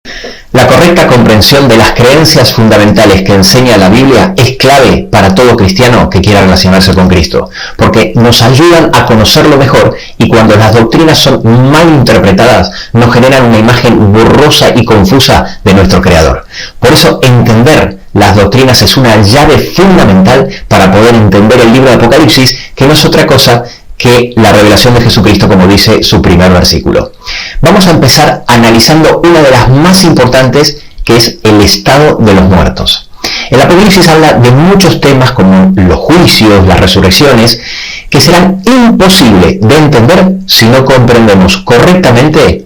La correcta comprensión de las creencias fundamentales que enseña la Biblia es clave para todo cristiano que quiera relacionarse con Cristo, porque nos ayudan a conocerlo mejor y cuando las doctrinas son mal interpretadas nos generan una imagen borrosa y confusa de nuestro Creador. Por eso entender las doctrinas es una llave fundamental para poder entender el libro de Apocalipsis, que no es otra cosa que la revelación de Jesucristo, como dice su primer versículo. Vamos a empezar analizando una de las más importantes, que es el estado de los muertos. El Apocalipsis habla de muchos temas como los juicios, las resurrecciones, que serán imposibles de entender si no comprendemos correctamente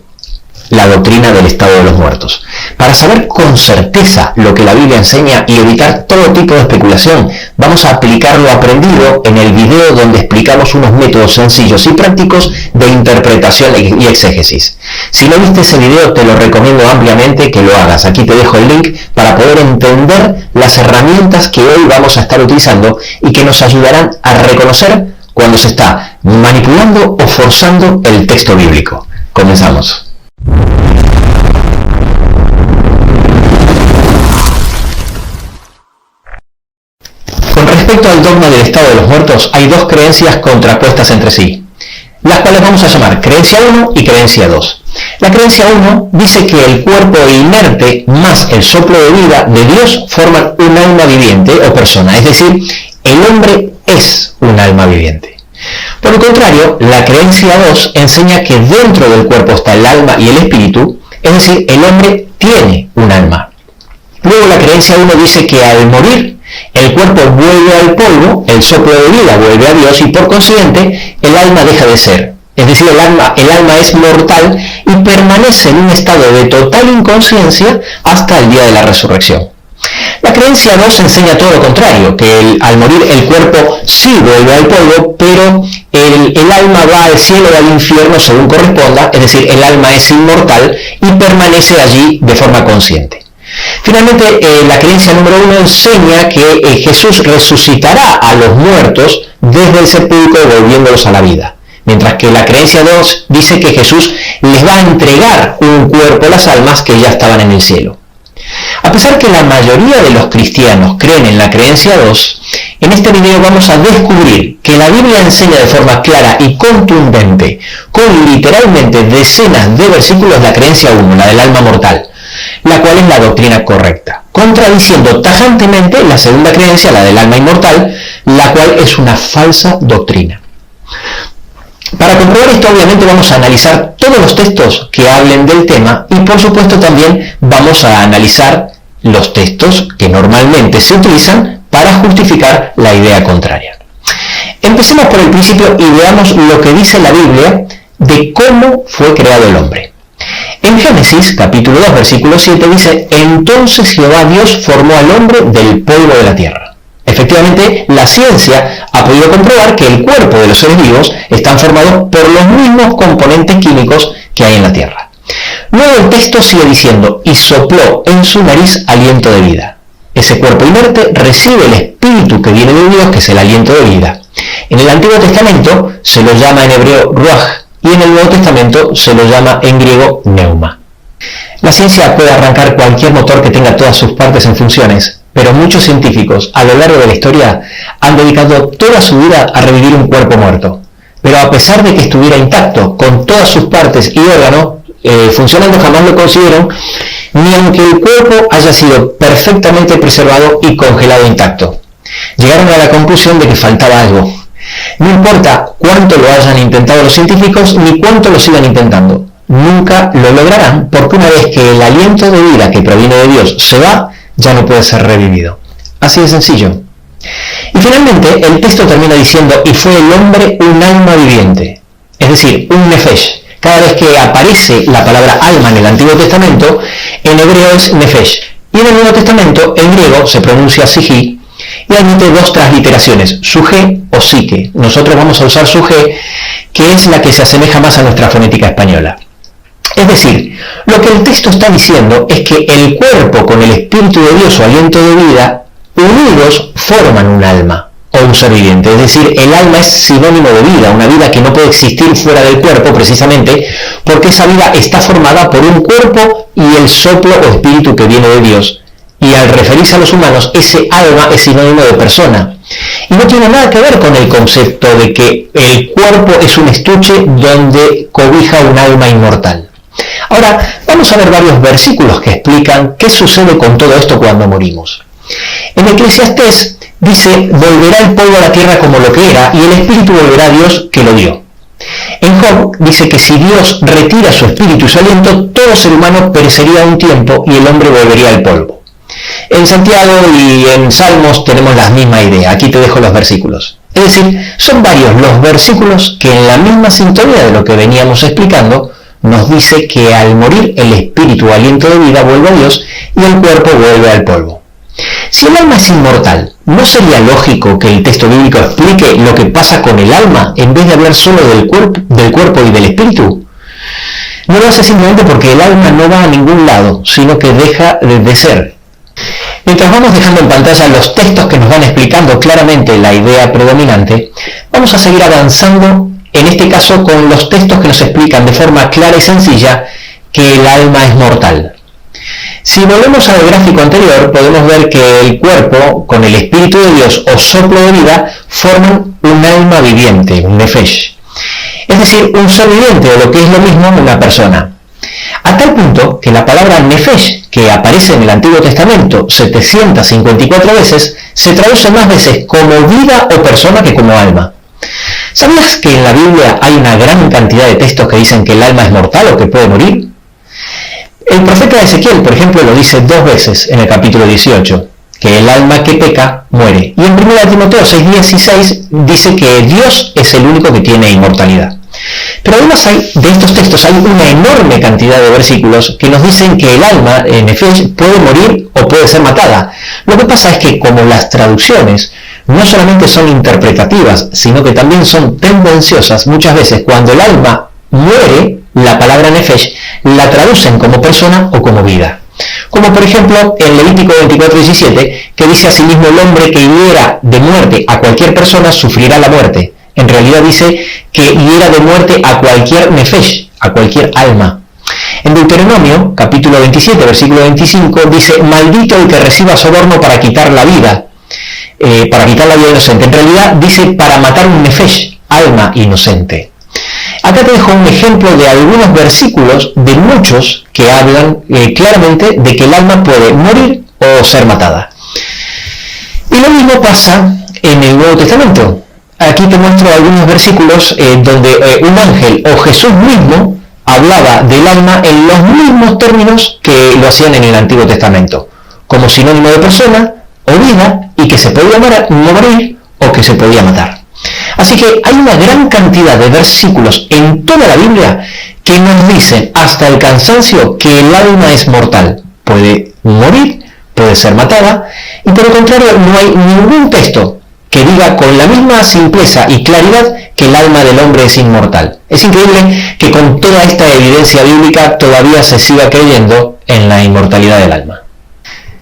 la doctrina del estado de los muertos. Para saber con certeza lo que la Biblia enseña y evitar todo tipo de especulación, vamos a aplicar lo aprendido en el video donde explicamos unos métodos sencillos y prácticos de interpretación y exégesis. Si no viste ese video, te lo recomiendo ampliamente que lo hagas. Aquí te dejo el link para poder entender las herramientas que hoy vamos a estar utilizando y que nos ayudarán a reconocer cuando se está manipulando o forzando el texto bíblico. Comenzamos. Con respecto al dogma del estado de los muertos, hay dos creencias contrapuestas entre sí, las cuales vamos a llamar creencia 1 y creencia 2. La creencia 1 dice que el cuerpo inerte más el soplo de vida de Dios forman un alma viviente o persona, es decir, el hombre es un alma viviente. Por el contrario, la creencia 2 enseña que dentro del cuerpo está el alma y el espíritu, es decir, el hombre tiene un alma. Luego la creencia 1 dice que al morir, el cuerpo vuelve al polvo, el soplo de vida vuelve a Dios y por consiguiente el alma deja de ser. Es decir, el alma es mortal y permanece en un estado de total inconsciencia hasta el día de la resurrección. La creencia 2 enseña todo lo contrario, que al morir el cuerpo sí vuelve al polvo, pero el alma va al cielo o al infierno según corresponda, es decir, el alma es inmortal y permanece allí de forma consciente. Finalmente, la creencia número 1 enseña que Jesús resucitará a los muertos desde el sepulcro volviéndolos a la vida, mientras que la creencia 2 dice que Jesús les va a entregar un cuerpo a las almas que ya estaban en el cielo. A pesar que la mayoría de los cristianos creen en la creencia 2, en este video vamos a descubrir que la Biblia enseña de forma clara y contundente, con literalmente decenas de versículos, la creencia 1, la del alma mortal, la cual es la doctrina correcta, contradiciendo tajantemente la segunda creencia, la del alma inmortal, la cual es una falsa doctrina. Para comprobar esto, obviamente vamos a analizar todos los textos que hablen del tema y por supuesto también vamos a analizar los textos que normalmente se utilizan para justificar la idea contraria. Empecemos por el principio y veamos lo que dice la Biblia de cómo fue creado el hombre. En Génesis, capítulo 2, versículo 7 dice: entonces Jehová Dios formó al hombre del polvo de la tierra. Efectivamente, la ciencia ha podido comprobar que el cuerpo de los seres vivos están formados por los mismos componentes químicos que hay en la tierra. Luego el texto sigue diciendo: y sopló en su nariz aliento de vida. Ese cuerpo inerte recibe el espíritu que viene de Dios, que es el aliento de vida. En el Antiguo Testamento se lo llama en hebreo ruach y en el Nuevo Testamento se lo llama en griego pneuma. La ciencia puede arrancar cualquier motor que tenga todas sus partes en funciones, pero muchos científicos a lo largo de la historia han dedicado toda su vida a revivir un cuerpo muerto. Pero a pesar de que estuviera intacto, con todas sus partes y órganos funcionando, jamás lo consiguieron, ni aunque el cuerpo haya sido perfectamente preservado y congelado intacto. Llegaron a la conclusión de que faltaba algo. No importa cuánto lo hayan intentado los científicos, ni cuánto lo sigan intentando. Nunca lo lograrán, porque una vez que el aliento de vida que proviene de Dios se va, ya no puede ser revivido. Así de sencillo. Y finalmente el texto termina diciendo: y fue el hombre un alma viviente, es decir, un nefesh. Cada vez que aparece la palabra alma en el Antiguo Testamento, en hebreo es nefesh, y en el Nuevo Testamento, en griego, se pronuncia psihi, y admite dos transliteraciones, suje o psique. Nosotros vamos a usar suje, que es la que se asemeja más a nuestra fonética española. Es decir, lo que el texto está diciendo es que el cuerpo con el Espíritu de Dios o aliento de vida, unidos, forman un alma. o un ser viviente. Es decir, el alma es sinónimo de vida, una vida que no puede existir fuera del cuerpo precisamente porque esa vida está formada por un cuerpo y el soplo o espíritu que viene de Dios. Y al referirse a los humanos, ese alma es sinónimo de persona. Y no tiene nada que ver con el concepto de que el cuerpo es un estuche donde cobija un alma inmortal. Ahora, vamos a ver varios versículos que explican qué sucede con todo esto cuando morimos. En Eclesiastés dice, volverá el polvo a la tierra como lo que era, y el espíritu volverá a Dios que lo dio. En Job dice que si Dios retira su espíritu y su aliento, todo ser humano perecería un tiempo y el hombre volvería al polvo. En Santiago y en Salmos tenemos la misma idea. Aquí te dejo los versículos. Es decir, son varios los versículos que en la misma sintonía de lo que veníamos explicando nos dice que al morir el espíritu o aliento de vida vuelve a Dios y el cuerpo vuelve al polvo. Si el alma es inmortal, ¿no sería lógico que el texto bíblico explique lo que pasa con el alma en vez de hablar solo del cuerpo y del espíritu? No lo hace simplemente porque el alma no va a ningún lado, sino que deja de ser. Mientras vamos dejando en pantalla los textos que nos van explicando claramente la idea predominante, vamos a seguir avanzando, en este caso con los textos que nos explican de forma clara y sencilla que el alma es mortal. Si volvemos al gráfico anterior, podemos ver que el cuerpo, con el Espíritu de Dios o soplo de vida, forman un alma viviente, un nefesh. Es decir, un ser viviente, o lo que es lo mismo, una persona. A tal punto que la palabra nefesh, que aparece en el Antiguo Testamento 754 veces, se traduce más veces como vida o persona que como alma. ¿Sabías que en la Biblia hay una gran cantidad de textos que dicen que el alma es mortal o que puede morir? El profeta Ezequiel, por ejemplo, lo dice 2 veces en el capítulo 18, que el alma que peca muere. Y en 1 Timoteo 6:16 dice que Dios es el único que tiene inmortalidad. Pero además de estos textos hay una enorme cantidad de versículos que nos dicen que el alma, en Efesios, puede morir o puede ser matada. Lo que pasa es que como las traducciones no solamente son interpretativas, sino que también son tendenciosas, muchas veces cuando el alma muere, la palabra nefesh la traducen como persona o como vida. Como por ejemplo en Levítico 24:17, que dice asimismo el hombre que hiera de muerte a cualquier persona sufrirá la muerte. En realidad dice que hiera de muerte a cualquier nefesh, a cualquier alma. En Deuteronomio, capítulo 27, versículo 25, dice, maldito el que reciba soborno para quitar la vida inocente. En realidad dice para matar un nefesh, alma inocente. Acá te dejo un ejemplo de algunos versículos de muchos que hablan claramente de que el alma puede morir o ser matada. Y lo mismo pasa en el Nuevo Testamento. Aquí te muestro algunos versículos donde un ángel o Jesús mismo hablaba del alma en los mismos términos que lo hacían en el Antiguo Testamento, como sinónimo de persona o vida y que se podía morir o que se podía matar. Así que hay una gran cantidad de versículos en toda la Biblia que nos dicen hasta el cansancio que el alma es mortal. Puede morir, puede ser matada, y por el contrario no hay ningún texto que diga con la misma simpleza y claridad que el alma del hombre es inmortal. Es increíble que con toda esta evidencia bíblica todavía se siga creyendo en la inmortalidad del alma.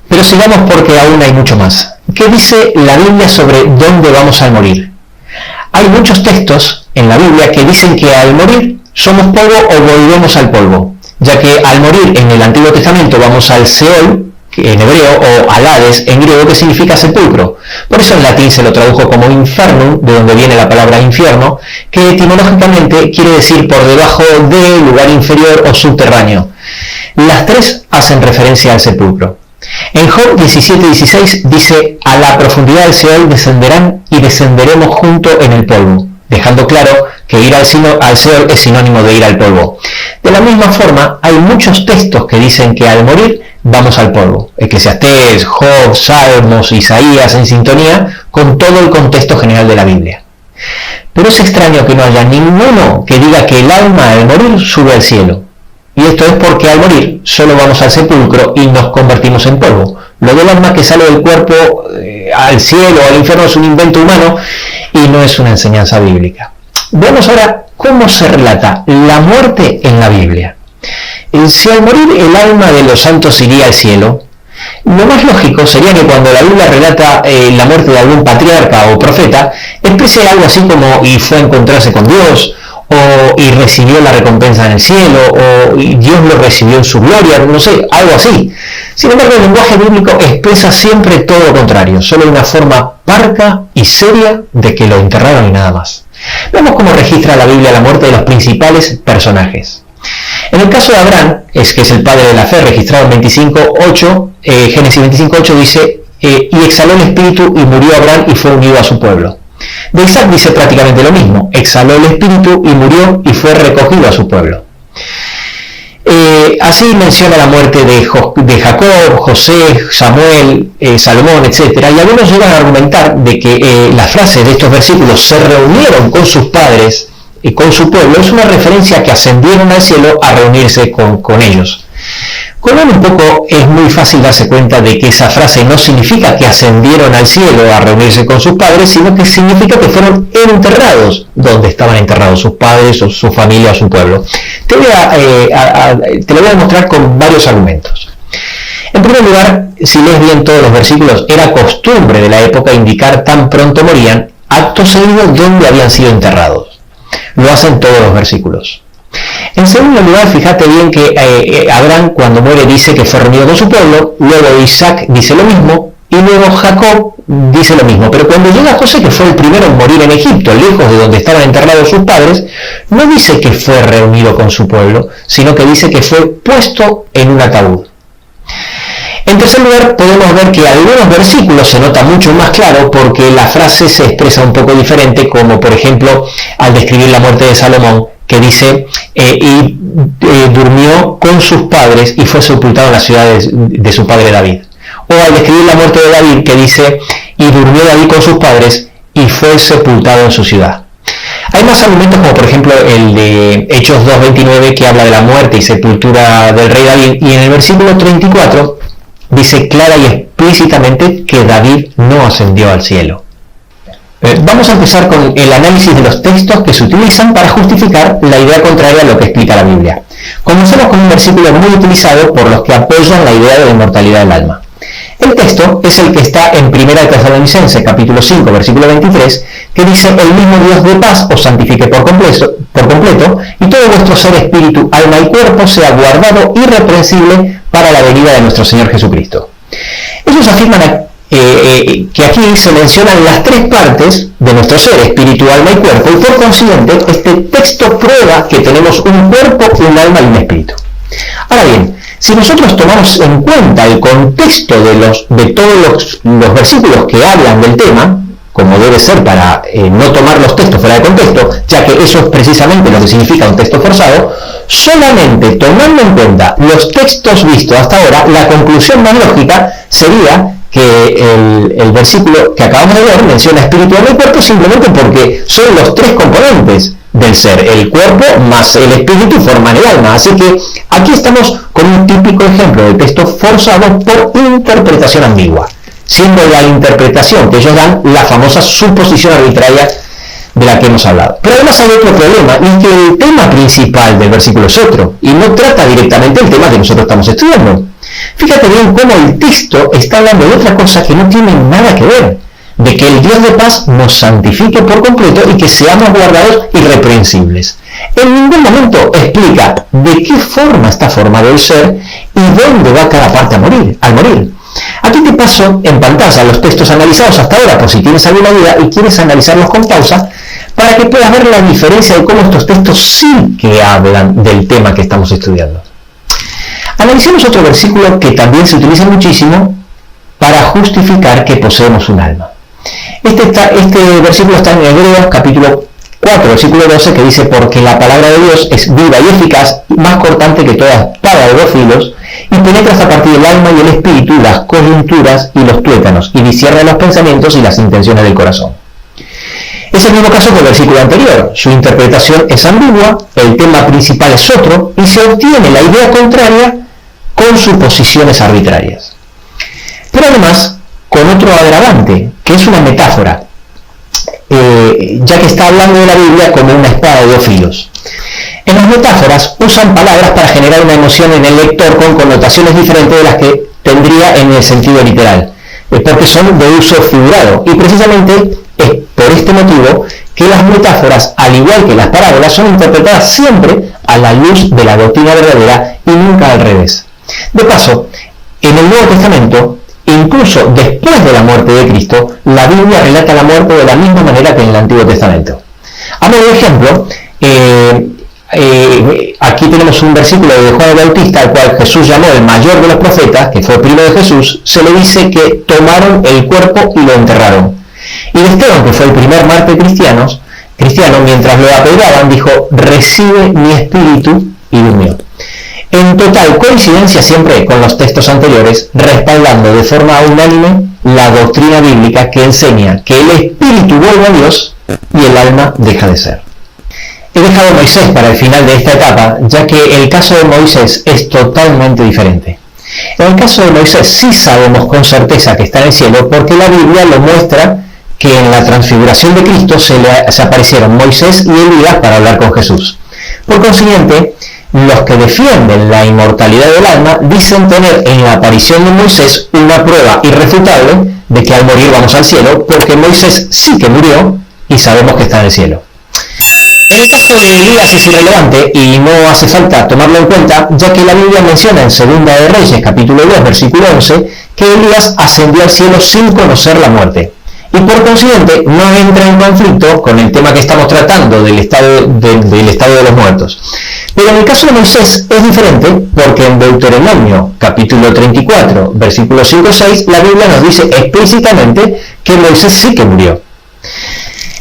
Pero sigamos porque aún hay mucho más. ¿Qué dice la Biblia sobre dónde vamos a morir? Hay muchos textos en la Biblia que dicen que al morir somos polvo o volvemos al polvo, ya que al morir en el Antiguo Testamento vamos al Seol, en hebreo, o al Hades en griego, que significa sepulcro. Por eso en latín se lo tradujo como infernum, de donde viene la palabra infierno, que etimológicamente quiere decir por debajo de, lugar inferior o subterráneo. Las tres hacen referencia al sepulcro. En Job 17:16 dice, a la profundidad del Seol descenderán y descenderemos junto en el polvo, dejando claro que ir al Seol es sinónimo de ir al polvo. De la misma forma, hay muchos textos que dicen que al morir vamos al polvo. Eclesiastés, Job, Salmos, Isaías en sintonía con todo el contexto general de la Biblia. Pero es extraño que no haya ninguno que diga que el alma al morir sube al cielo. Y esto es porque al morir solo vamos al sepulcro y nos convertimos en polvo. Lo del alma que sale del cuerpo al cielo o al infierno es un invento humano y no es una enseñanza bíblica. Veamos ahora cómo se relata la muerte en la Biblia. Si al morir el alma de los santos iría al cielo, Lo más lógico sería que cuando la Biblia relata la muerte de algún patriarca o profeta, exprese algo así como y fue a encontrarse con Dios, y recibió la recompensa en el cielo, o y Dios lo recibió en su gloria, no sé, algo así. Sin embargo, el lenguaje bíblico expresa siempre todo lo contrario, solo una forma parca y seria de que lo enterraron y nada más. Vemos cómo registra la Biblia la muerte de los principales personajes. En el caso de Abraham, que es el padre de la fe, registrado en 25:8, Génesis 25:8 dice, y exhaló el espíritu y murió Abraham y fue unido a su pueblo. De Isaac dice prácticamente lo mismo, exhaló el espíritu y murió y fue recogido a su pueblo. Así menciona la muerte de Jacob, José, Samuel, Salomón, etc. Y algunos llegan a argumentar de que las frases de estos versículos se reunieron con sus padres y con su pueblo es una referencia a que ascendieron al cielo a reunirse con ellos. Con él un poco es muy fácil darse cuenta de que esa frase no significa que ascendieron al cielo a reunirse con sus padres, sino que significa que fueron enterrados donde estaban enterrados sus padres, o su familia o su pueblo. Te lo voy a demostrar con varios argumentos. En primer lugar, si lees bien todos los versículos, era costumbre de la época indicar tan pronto morían, acto seguido, dónde habían sido enterrados. Lo hacen todos los versículos. En segundo lugar, fíjate bien que Abraham cuando muere dice que fue reunido con su pueblo, luego Isaac dice lo mismo y luego Jacob dice lo mismo. Pero cuando llega José, que fue el primero en morir en Egipto, lejos de donde estaban enterrados sus padres, no dice que fue reunido con su pueblo, sino que dice que fue puesto en un ataúd. En tercer lugar, podemos ver que algunos versículos se nota mucho más claro porque la frase se expresa un poco diferente, como por ejemplo al describir la muerte de Salomón, que dice, durmió con sus padres y fue sepultado en la ciudad de su padre David. O al describir la muerte de David, que dice, y durmió David con sus padres y fue sepultado en su ciudad. Hay más argumentos, como por ejemplo el de Hechos 2:29, que habla de la muerte y sepultura del rey David, y en el versículo 34 dice clara y explícitamente que David no ascendió al cielo. Vamos a empezar con el análisis de los textos que se utilizan para justificar la idea contraria a lo que explica la Biblia. Comencemos con un versículo muy utilizado por los que apoyan la idea de la inmortalidad del alma. El texto es el que está en 1 Tesalonicenses, capítulo 5, versículo 23, que dice, el mismo Dios de paz os santifique por completo, y todo vuestro ser, espíritu, alma y cuerpo sea guardado irreprensible para la venida de nuestro Señor Jesucristo. Ellos afirman que aquí se mencionan las tres partes de nuestro ser, espíritu, alma y cuerpo, y por consiguiente este texto prueba que tenemos un cuerpo, un alma y un espíritu. Ahora bien, si nosotros tomamos en cuenta el contexto de todos los versículos que hablan del tema, como debe ser para no tomar los textos fuera de contexto, ya que eso es precisamente lo que significa un texto forzado, solamente tomando en cuenta los textos vistos hasta ahora, la conclusión más lógica sería que el versículo que acabamos de ver menciona espíritu, alma y cuerpo simplemente porque son los tres componentes del ser. El cuerpo más el espíritu forman el alma. Así que aquí estamos con un típico ejemplo de texto forzado por interpretación ambigua, siendo la interpretación que ellos dan la famosa suposición arbitraria de la que hemos hablado. Pero además hay otro problema, y es que el tema principal del versículo es otro, y no trata directamente el tema que nosotros estamos estudiando. Fíjate bien cómo el texto está hablando de otra cosa que no tiene nada que ver, de que el Dios de paz nos santifique por completo y que seamos guardados irreprensibles. En ningún momento explica de qué forma está formado el ser y dónde va cada parte al morir. Aquí te paso en pantalla los textos analizados hasta ahora, por si tienes alguna duda y quieres analizarlos con pausa, para que puedas ver la diferencia de cómo estos textos sí que hablan del tema que estamos estudiando. Analicemos otro versículo que también se utiliza muchísimo para justificar que poseemos un alma. Este versículo está en Hebreos capítulo 4, versículo 12, que dice, porque la palabra de Dios es viva y eficaz, más cortante que toda espada de dos filos, y penetra hasta partir del alma y el espíritu, las coyunturas y los tuétanos, y discierne los pensamientos y las intenciones del corazón. Es el mismo caso que el versículo anterior. Su interpretación es ambigua, el tema principal es otro, y se obtiene la idea contraria con suposiciones arbitrarias. Pero además, con otro agravante, que es una metáfora, ya que está hablando de la Biblia como una espada de dos filos. En las metáforas usan palabras para generar una emoción en el lector con connotaciones diferentes de las que tendría en el sentido literal, porque son de uso figurado, y precisamente es por este motivo que las metáforas, al igual que las parábolas, son interpretadas siempre a la luz de la doctrina verdadera y nunca al revés. De paso, en el Nuevo Testamento, incluso después de la muerte de Cristo, la Biblia relata la muerte de la misma manera que en el Antiguo Testamento. A modo de ejemplo, aquí tenemos un versículo de Juan el Bautista, al cual Jesús llamó el mayor de los profetas, que fue primo de Jesús. Se le dice que tomaron el cuerpo y lo enterraron. Y de Esteban, que fue el primer mártir cristiano, mientras lo apedreaban, dijo: recibe mi espíritu, y durmió. En total coincidencia siempre con los textos anteriores, respaldando de forma unánime la doctrina bíblica que enseña que el espíritu vuelve a Dios y el alma deja de ser. He dejado a Moisés para el final de esta etapa, ya que el caso de Moisés es totalmente diferente. En el caso de Moisés sí sabemos con certeza que está en el cielo, porque la Biblia lo muestra que en la transfiguración de Cristo se aparecieron Moisés y Elías para hablar con Jesús. Por consiguiente, los que defienden la inmortalidad del alma dicen tener en la aparición de Moisés una prueba irrefutable de que al morir vamos al cielo, porque Moisés sí que murió y sabemos que está en el cielo. En el caso de Elías es irrelevante y no hace falta tomarlo en cuenta, ya que la Biblia menciona en 2 de Reyes, capítulo 2, versículo 11, que Elías ascendió al cielo sin conocer la muerte. Y por consiguiente no entra en conflicto con el tema que estamos tratando del estado de los muertos. Pero en el caso de Moisés es diferente, porque en Deuteronomio capítulo 34, versículos 5 y 6, la Biblia nos dice explícitamente que Moisés sí que murió.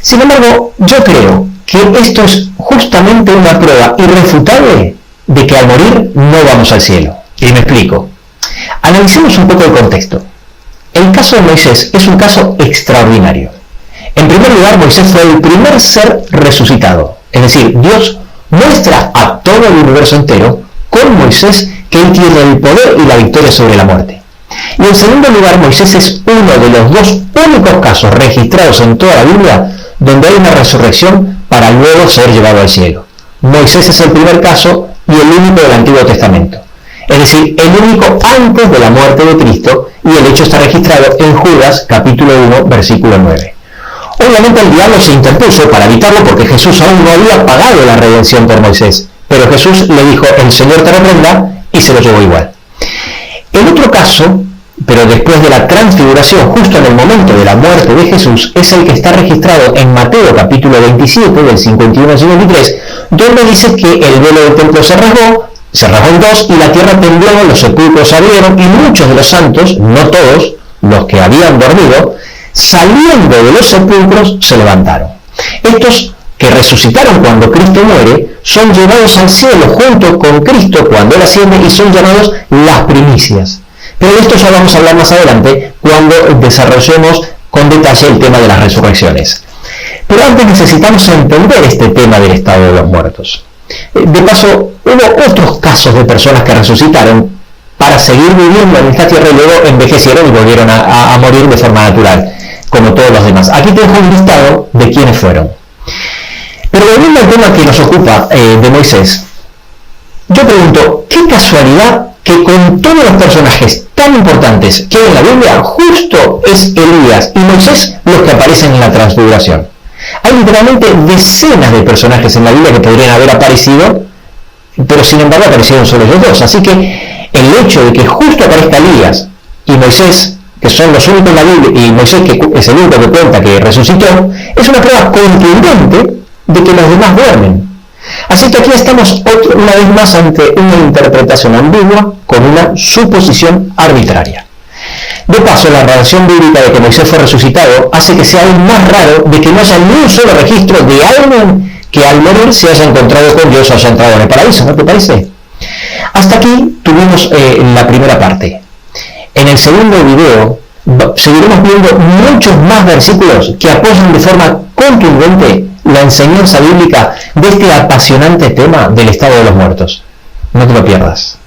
Sin embargo, yo creo que esto es justamente una prueba irrefutable de que al morir no vamos al cielo. Y me explico. Analicemos un poco el contexto. El caso de Moisés es un caso extraordinario. En primer lugar, Moisés fue el primer ser resucitado. Es decir, Dios muestra a todo el universo entero con Moisés que él tiene el poder y la victoria sobre la muerte. Y en segundo lugar, Moisés es uno de los dos únicos casos registrados en toda la Biblia donde hay una resurrección para luego ser llevado al cielo. Moisés es el primer caso y el único del Antiguo Testamento. Es decir, el único antes de la muerte de Cristo, y el hecho está registrado en Judas, capítulo 1, versículo 9. Obviamente el diablo se interpuso para evitarlo porque Jesús aún no había pagado la redención por Moisés, pero Jesús le dijo: el Señor te reprenda, y se lo llevó igual. El otro caso, pero después de la transfiguración, justo en el momento de la muerte de Jesús, es el que está registrado en Mateo capítulo 27, del 51 al 53, donde dice que el velo del templo se rasgó en dos y la tierra tembló, los sepulcros se abrieron y muchos de los santos, no todos, los que habían dormido, saliendo de los sepulcros se levantaron. Estos que resucitaron cuando Cristo muere son llevados al cielo junto con Cristo cuando Él asciende y son llamados las primicias. Pero de esto ya vamos a hablar más adelante cuando desarrollemos con detalle el tema de las resurrecciones. Pero antes necesitamos entender este tema del estado de los muertos. De paso, hubo otros casos de personas que resucitaron para seguir viviendo en esta tierra y luego envejecieron y volvieron a morir de forma natural, como todos los demás. Aquí tengo un listado de quiénes fueron. Pero volviendo al tema que nos ocupa de Moisés, yo pregunto, ¿qué casualidad que con todos los personajes tan importantes que hay en la Biblia, justo es Elías y Moisés los que aparecen en la transfiguración? Hay literalmente decenas de personajes en la Biblia que podrían haber aparecido, pero sin embargo aparecieron solo ellos dos. Así que el hecho de que justo aparezca Elías y Moisés, que son los únicos en la Biblia, y Moisés, que es el único que cuenta que resucitó, es una prueba contundente de que los demás duermen. Así que aquí estamos una vez más ante una interpretación ambigua con una suposición arbitraria. De paso, la narración bíblica de que Moisés fue resucitado hace que sea aún más raro de que no haya ni un solo registro de alguien que al morir se haya encontrado con Dios o haya entrado en el paraíso, ¿no te parece? Hasta aquí tuvimos la primera parte. En el segundo video seguiremos viendo muchos más versículos que apoyan de forma contundente la enseñanza bíblica de este apasionante tema del estado de los muertos. No te lo pierdas.